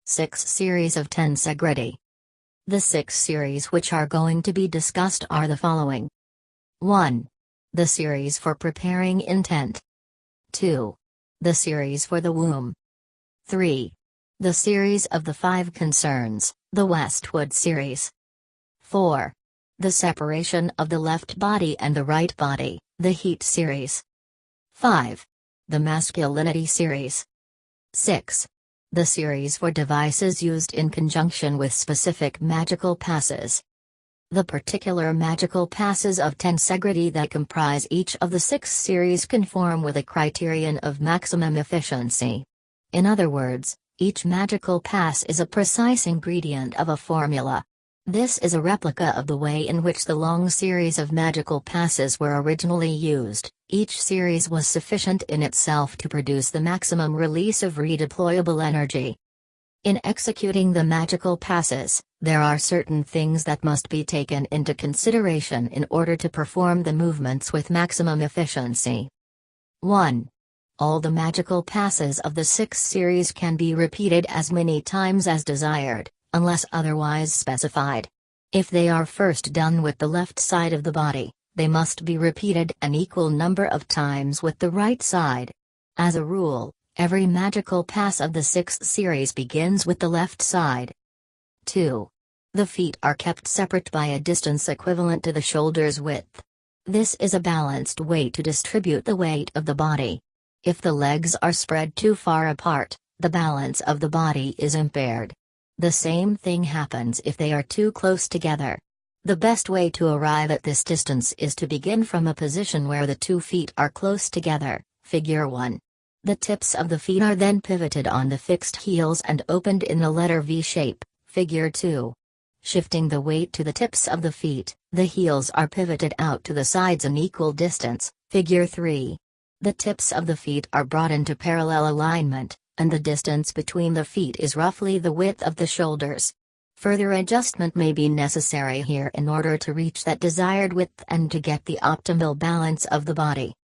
6 series of tensegrity. The 6 series which are going to be discussed are the following. 1. The series for preparing intent. 2. The series for the womb. 3. The series of the 5 concerns, the Westwood series. 4. The separation of the left body and the right body, the Heat series. 5. The masculinity series. 6. The series for devices used in conjunction with specific magical passes. The particular magical passes of tensegrity that comprise each of the 6 series conform with a criterion of maximum efficiency. In other words, each magical pass is a precise ingredient of a formula. This is a replica of the way in which the long series of magical passes were originally used. Each series was sufficient in itself to produce the maximum release of redeployable energy. In executing the magical passes, there are certain things that must be taken into consideration in order to perform the movements with maximum efficiency. 1. All the magical passes of the 6 series can be repeated as many times as desired, unless otherwise specified. If they are first done with the left side of the body, they must be repeated an equal number of times with the right side. As a rule, every magical pass of the 6 series begins with the left side. 2. The feet are kept separate by a distance equivalent to the shoulder's width. This is a balanced way to distribute the weight of the body. If the legs are spread too far apart, the balance of the body is impaired. The same thing happens if they are too close together. The best way to arrive at this distance is to begin from a position where the 2 feet are close together, figure 1. The tips of the feet are then pivoted on the fixed heels and opened in the letter V shape, figure 2. Shifting the weight to the tips of the feet, the heels are pivoted out to the sides an equal distance, figure 3. The tips of the feet are brought into parallel alignment, and the distance between the feet is roughly the width of the shoulders. Further adjustment may be necessary here in order to reach that desired width and to get the optimal balance of the body.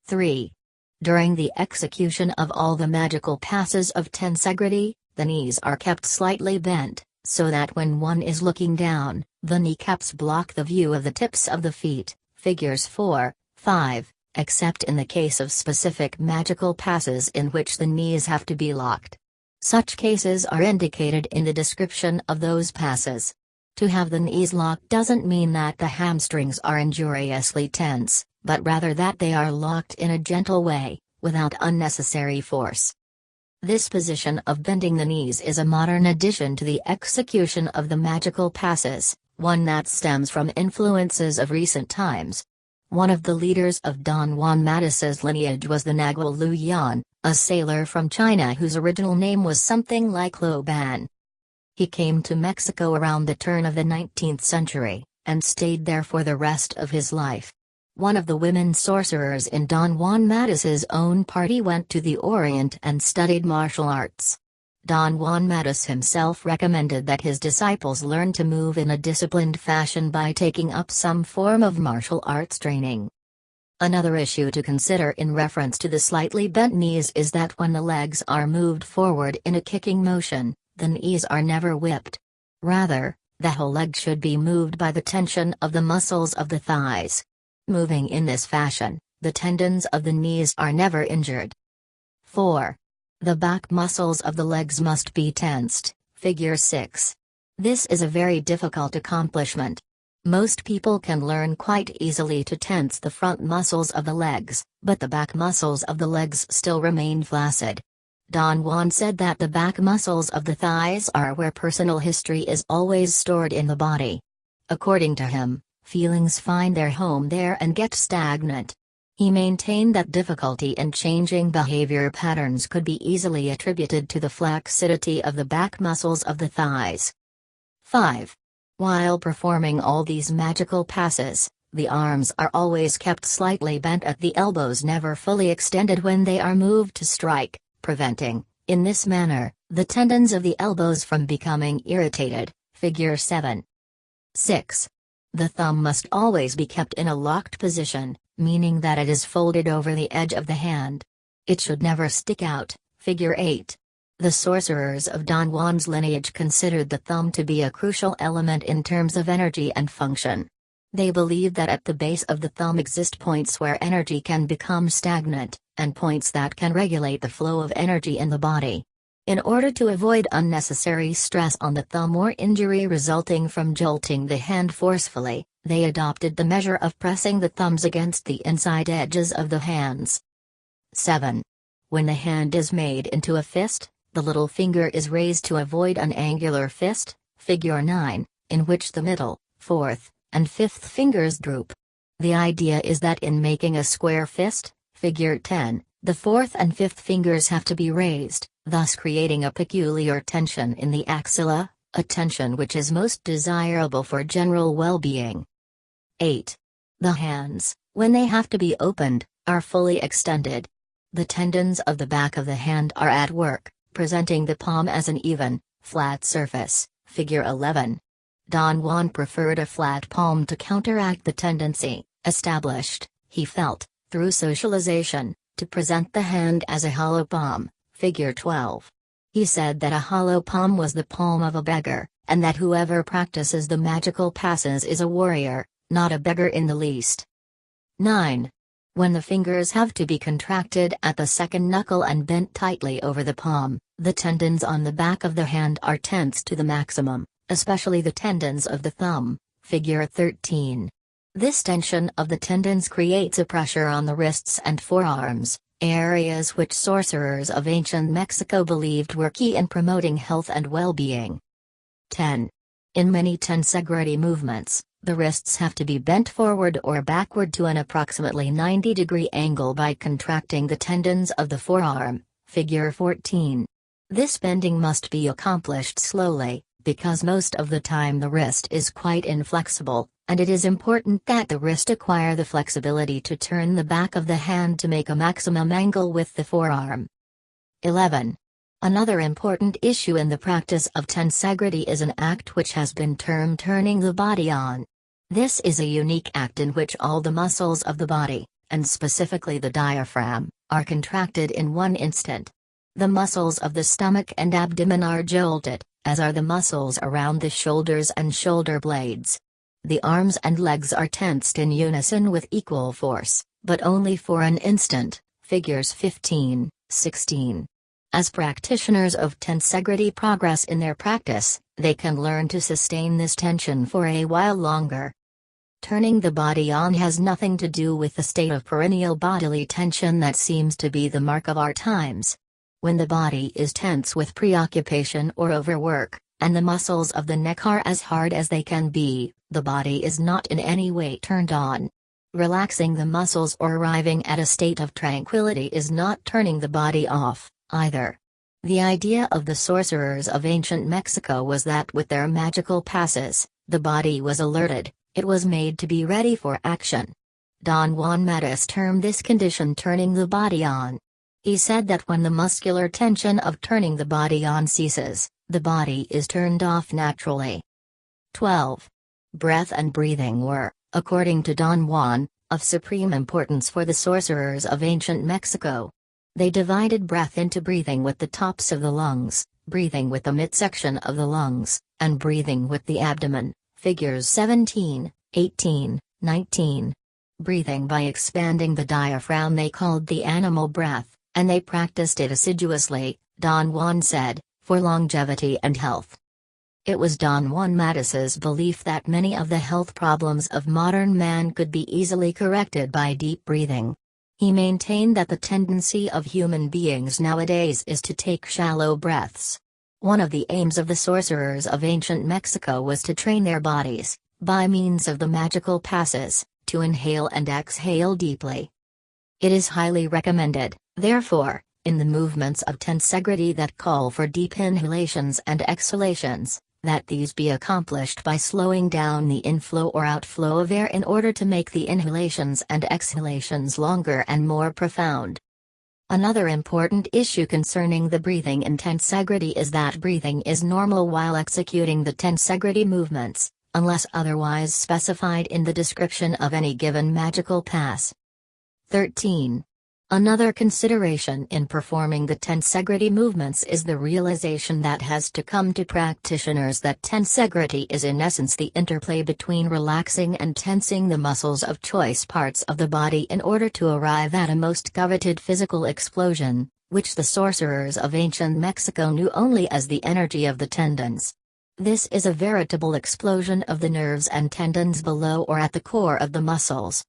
3. During the execution of all the magical passes of tensegrity, the knees are kept slightly bent, so that when one is looking down, the kneecaps block the view of the tips of the feet, figures 4, 5. Except in the case of specific magical passes in which the knees have to be locked. Such cases are indicated in the description of those passes. To have the knees locked doesn't mean that the hamstrings are injuriously tense, but rather that they are locked in a gentle way, without unnecessary force. This position of bending the knees is a modern addition to the execution of the magical passes, one that stems from influences of recent times. One of the leaders of Don Juan Matus's lineage was the Nagual Lu Yan, a sailor from China whose original name was something like Lo Ban. He came to Mexico around the turn of the 19th century, and stayed there for the rest of his life. One of the women sorcerers in Don Juan Matus's own party went to the Orient and studied martial arts. Don Juan Matus himself recommended that his disciples learn to move in a disciplined fashion by taking up some form of martial arts training. Another issue to consider in reference to the slightly bent knees is that when the legs are moved forward in a kicking motion, the knees are never whipped. Rather, the whole leg should be moved by the tension of the muscles of the thighs. Moving in this fashion, the tendons of the knees are never injured. 4. The back muscles of the legs must be tensed, figure 6. This is a very difficult accomplishment. Most people can learn quite easily to tense the front muscles of the legs, but the back muscles of the legs still remain flaccid. Don Juan said that the back muscles of the thighs are where personal history is always stored in the body. According to him, feelings find their home there and get stagnant. He maintained that difficulty in changing behavior patterns could be easily attributed to the flaccidity of the back muscles of the thighs. 5. While performing all these magical passes, the arms are always kept slightly bent at the elbows, never fully extended when they are moved to strike, preventing, in this manner, the tendons of the elbows from becoming irritated, figure 7. 6. The thumb must always be kept in a locked position, meaning that it is folded over the edge of the hand. It should never stick out, figure 8. The sorcerers of Don Juan's lineage considered the thumb to be a crucial element in terms of energy and function. They believed that at the base of the thumb exist points where energy can become stagnant, and points that can regulate the flow of energy in the body. In order to avoid unnecessary stress on the thumb or injury resulting from jolting the hand forcefully, they adopted the measure of pressing the thumbs against the inside edges of the hands. 7. When the hand is made into a fist, the little finger is raised to avoid an angular fist, figure 9, in which the middle, fourth, and fifth fingers droop. The idea is that in making a square fist, figure 10, the fourth and fifth fingers have to be raised, thus creating a peculiar tension in the axilla, a tension which is most desirable for general well-being. 8. The hands, when they have to be opened, are fully extended. The tendons of the back of the hand are at work, presenting the palm as an even, flat surface, figure 11. Don Juan preferred a flat palm to counteract the tendency, established, he felt, through socialization, to present the hand as a hollow palm, figure 12. He said that a hollow palm was the palm of a beggar, and that whoever practices the magical passes is a warrior, not a beggar in the least. 9. When the fingers have to be contracted at the second knuckle and bent tightly over the palm, the tendons on the back of the hand are tensed to the maximum, especially the tendons of the thumb, figure 13. This tension of the tendons creates a pressure on the wrists and forearms, areas which sorcerers of ancient Mexico believed were key in promoting health and well-being. 10. In many tensegrity movements, the wrists have to be bent forward or backward to an approximately 90-degree angle by contracting the tendons of the forearm, figure 14. This bending must be accomplished slowly, because most of the time the wrist is quite inflexible, and it is important that the wrist acquire the flexibility to turn the back of the hand to make a maximum angle with the forearm. 11. Another important issue in the practice of tensegrity is an act which has been termed turning the body on. This is a unique act in which all the muscles of the body, and specifically the diaphragm, are contracted in one instant. The muscles of the stomach and abdomen are jolted, as are the muscles around the shoulders and shoulder blades. The arms and legs are tensed in unison with equal force, but only for an instant, figures 15, 16. As practitioners of tensegrity progress in their practice, they can learn to sustain this tension for a while longer. Turning the body on has nothing to do with the state of perennial bodily tension that seems to be the mark of our times. When the body is tense with preoccupation or overwork, and the muscles of the neck are as hard as they can be, the body is not in any way turned on. Relaxing the muscles or arriving at a state of tranquility is not turning the body off, either. The idea of the sorcerers of ancient Mexico was that with their magical passes, the body was alerted, it was made to be ready for action. Don Juan Matus termed this condition turning the body on. He said that when the muscular tension of turning the body on ceases, the body is turned off naturally. 12. Breath and breathing were, according to Don Juan, of supreme importance for the sorcerers of ancient Mexico. They divided breath into breathing with the tops of the lungs, breathing with the midsection of the lungs, and breathing with the abdomen, figures 17, 18, 19. Breathing by expanding the diaphragm they called the animal breath, and they practiced it assiduously, Don Juan said, for longevity and health. It was Don Juan Matus's belief that many of the health problems of modern man could be easily corrected by deep breathing. He maintained that the tendency of human beings nowadays is to take shallow breaths. One of the aims of the sorcerers of ancient Mexico was to train their bodies, by means of the magical passes, to inhale and exhale deeply. It is highly recommended, therefore, in the movements of tensegrity that call for deep inhalations and exhalations, that these be accomplished by slowing down the inflow or outflow of air in order to make the inhalations and exhalations longer and more profound. Another important issue concerning the breathing in tensegrity is that breathing is normal while executing the tensegrity movements, unless otherwise specified in the description of any given magical pass. 13. Another consideration in performing the tensegrity movements is the realization that has to come to practitioners that tensegrity is in essence the interplay between relaxing and tensing the muscles of choice parts of the body in order to arrive at a most coveted physical explosion, which the sorcerers of ancient Mexico knew only as the energy of the tendons. This is a veritable explosion of the nerves and tendons below or at the core of the muscles.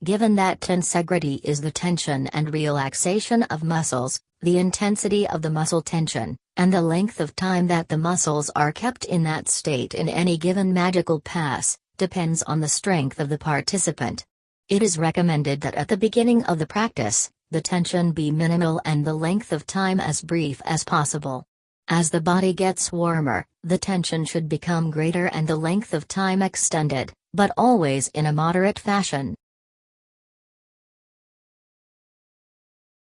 Given that tensegrity is the tension and relaxation of muscles, the intensity of the muscle tension, and the length of time that the muscles are kept in that state in any given magical pass, depends on the strength of the participant. It is recommended that at the beginning of the practice, the tension be minimal and the length of time as brief as possible. As the body gets warmer, the tension should become greater and the length of time extended, but always in a moderate fashion.